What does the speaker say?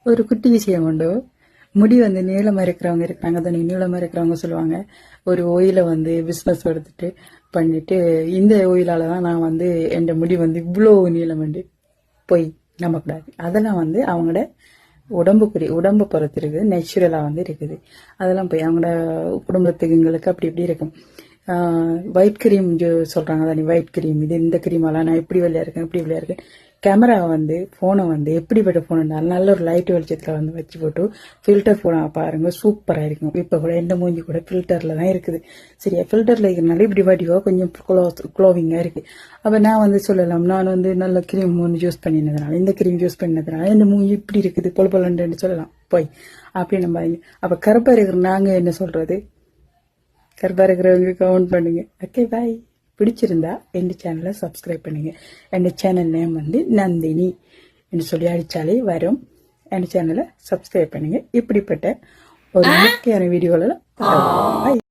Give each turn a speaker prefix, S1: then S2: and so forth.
S1: ஒரு குட்டி விஷயம் உண்டு. முடி வந்து நீளமா இருக்கிறவங்க இருக்காங்க தானே, நீளமா இருக்கிறவங்க சொல்லுவாங்க ஒரு ஓயில வந்து பிசினஸ் எடுத்துட்டு பண்ணிட்டு இந்த ஓயிலால தான் நான் வந்து என் முடி வந்து இவ்வளோ நீளம் வந்து போய் நம்பக்கூடாது. அதெல்லாம் வந்து அவங்களோட உடம்பு பொறுத்து இருக்குது, நேச்சுரலா வந்து இருக்குது. அதெல்லாம் போய் அவங்களோட குடும்பத்துக்குங்களுக்கு அப்படி இப்படி இருக்கும். ஒயிட் கிரீம் சொல்றாங்க தானே, ஒயிட் கிரீம் இது இந்த கிரீமெல்லாம் நான் இப்படி வெளியா இருக்கேன் இப்படி வெளியா இருக்கேன். கேமரா வந்து போனை வந்து எப்படிப்பட்ட போன் இருந்தாலும் நல்ல ஒரு லைட் வெளிச்சத்துல வந்து வச்சு போட்டு ஃபில்டர் போனா பாருங்க, சூப்பரா இருக்கும். இப்ப கூட எந்த மூஞ்சி கூட ஃபில்டர்ல தான் இருக்குது. சரியா, ஃபில்டர்ல இருக்கிறனால இப்படி வடிவா கொஞ்சம் க்ளோவிங்கா இருக்கு. அப்ப நான் வந்து சொல்லலாம், நான் வந்து நல்ல கிரீம் ஒன்று யூஸ் பண்ணினதுனால, இந்த கிரீம் யூஸ் பண்ணதுனால இந்த மூஞ்சி இப்படி இருக்குது பொல பொலன்னு சொல்லலாம் போய் அப்படி நம்ம. அப்ப கருப்பா இருக்கிற நாங்க என்ன சொல்றது? கருப்பா இருக்கிறவங்க கவுண்ட் பண்ணுங்க. ஓகே, பாய். பிடிச்சிருந்தா என் சேனலை சப்ஸ்கிரைப் பண்ணுங்க. என் சேனல் நேம் வந்து நந்தினி என்று சொல்லி அடிச்சாலே வரும். என் சேனலை சப்ஸ்கிரைப் பண்ணுங்க. இப்படிப்பட்ட ஒரு முக்கியமான வீடியோல பாய்.